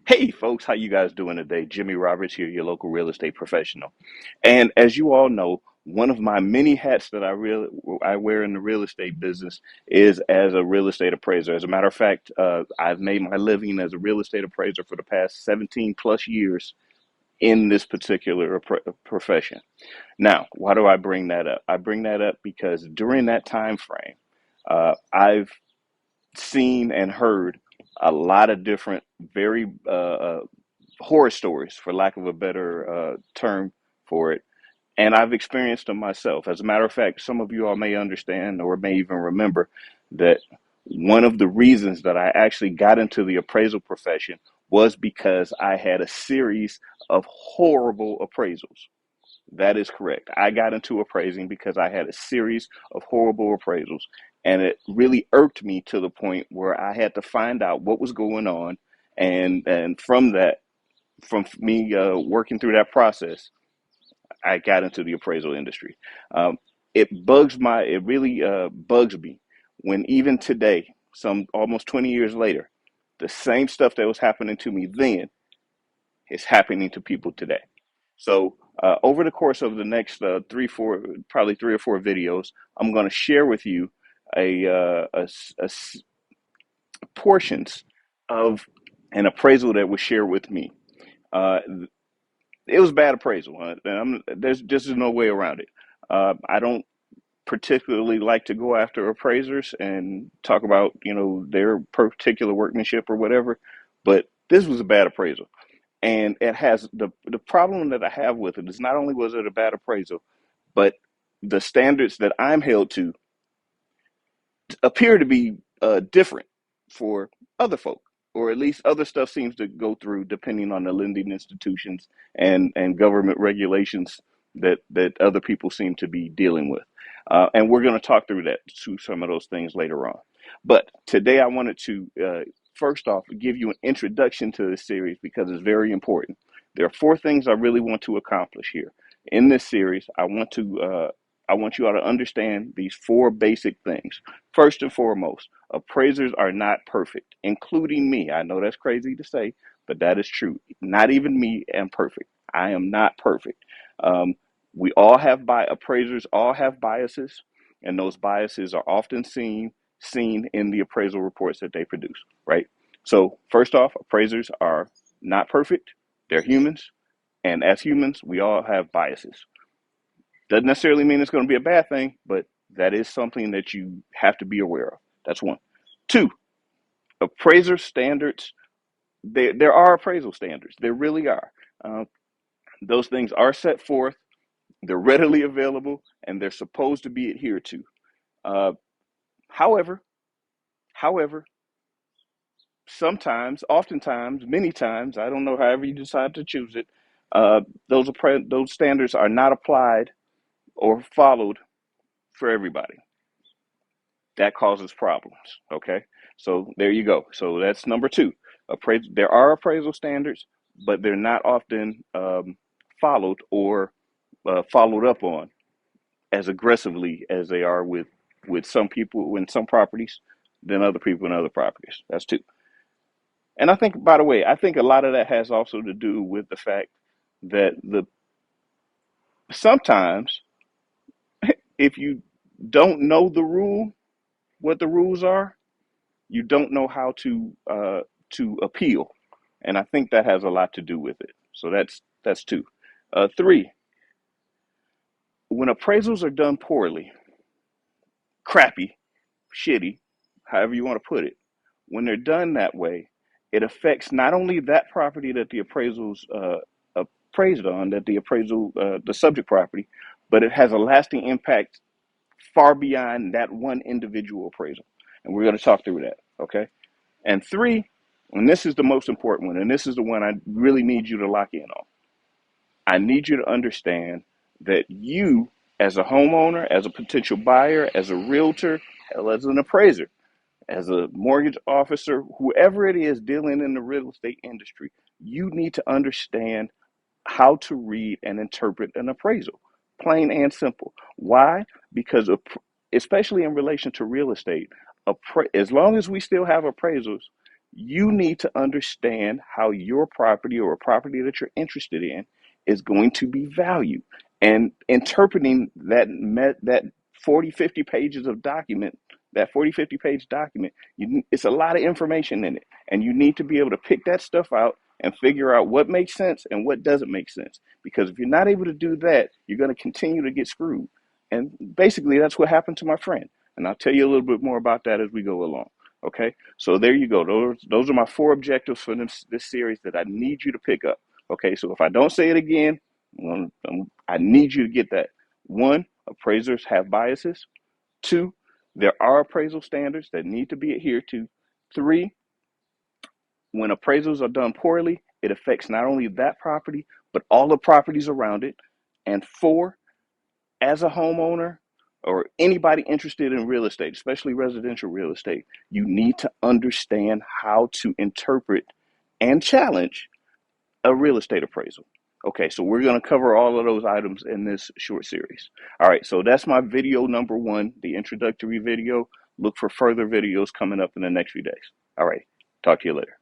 Hey folks, how you guys doing today? Jimmy Roberts here, your local real estate professional. And as you all know, one of my many hats that I wear in the real estate business is as a real estate appraiser. As a matter of fact, I've made my living as a real estate appraiser for the past 17 plus years in this particular profession. Now, why do I bring that up? I bring that up because during that time frame, I've seen and heard a lot of different, very horror stories, for lack of a better term for it. And I've experienced them myself. As a matter of fact, some of you all may understand or may even remember that one of the reasons that I actually got into the appraisal profession was because I had a series of horrible appraisals. That is correct. I got into appraising because I had a series of horrible appraisals, and it really irked me to the point where I had to find out what was going on, and from that, from me working through that process, I got into the appraisal industry. It really bugs me when even today, some almost 20 years later, the same stuff that was happening to me then is happening to people today. So over the course of the next probably 3 or 4 videos, I'm going to share with you a portions of an appraisal that was shared with me. Uh, it was bad appraisal. There's just no way around it. I don't particularly like to go after appraisers and talk about their particular workmanship or whatever, but this was a bad appraisal. And it has the problem that I have with it is not only was it a bad appraisal, but the standards that I'm held to appear to be different for other folk, or at least other stuff seems to go through depending on the lending institutions and government regulations that other people seem to be dealing with. And we're going to talk through that to some of those things later on. But today I wanted to first off give you an introduction to this series because it's very important. There are 4 things I really want to accomplish here in this series. I want you all to understand these 4 basic things. First and foremost, appraisers are not perfect, including me. I know that's crazy to say, but that is true. Not even me am perfect. I am not perfect. Um, we all have appraisers all have biases, and those biases are often seen in the appraisal reports that they produce, right? So first off, appraisers are not perfect. They're humans, and as humans, we all have biases. Doesn't necessarily mean it's going to be a bad thing, but that is something that you have to be aware of. That's one. 2, appraiser standards. There are appraisal standards. There really are. Uh, those things are set forth. They're readily available, and they're supposed to be adhered to. Uh, however, however, sometimes, oftentimes, many times, I don't know, however you decide to choose it, uh, those standards are not applied or followed for everybody. That causes problems. Okay, so there you go. So that's number 2. There are appraisal standards, but they're not often followed or followed up on as aggressively as they are with some people in some properties than other people in other properties. That's 2. And I think, by the way, I think a lot of that has also to do with the fact that the sometimes if you don't know what the rules are, you don't know how to appeal, and I think that has a lot to do with it. So that's 2. 3, when appraisals are done poorly, crappy, shitty, however you want to put it, when they're done that way, it affects not only that property that the appraisals appraised on, the subject property, but it has a lasting impact far beyond that one individual appraisal. And we're going to talk through that, okay? And 3, and this is the most important one, and this is the one I really need you to lock in on. I need you to understand that you, as a homeowner, as a potential buyer, as a realtor, as an appraiser, as a mortgage officer, whoever it is dealing in the real estate industry, you need to understand how to read and interpret an appraisal, plain and simple. Why? Because especially in relation to real estate, as long as we still have appraisals, you need to understand how your property or a property that you're interested in is going to be valued. And interpreting that 40, 50 pages of document, that 40, 50 page document, it's a lot of information in it. And you need to be able to pick that stuff out and figure out what makes sense and what doesn't make sense. Because if you're not able to do that, you're going to continue to get screwed. And basically, that's what happened to my friend. And I'll tell you a little bit more about that as we go along. Okay, so there you go. Those are my 4 objectives for this series that I need you to pick up. Okay, so if I don't say it again, I need you to get that. 1, appraisers have biases. 2, there are appraisal standards that need to be adhered to. 3, when appraisals are done poorly, it affects not only that property, but all the properties around it. And 4, as a homeowner or anybody interested in real estate, especially residential real estate, you need to understand how to interpret and challenge a real estate appraisal. Okay, so we're going to cover all of those items in this short series. All right, so that's my video number 1, the introductory video. Look for further videos coming up in the next few days. All right, talk to you later.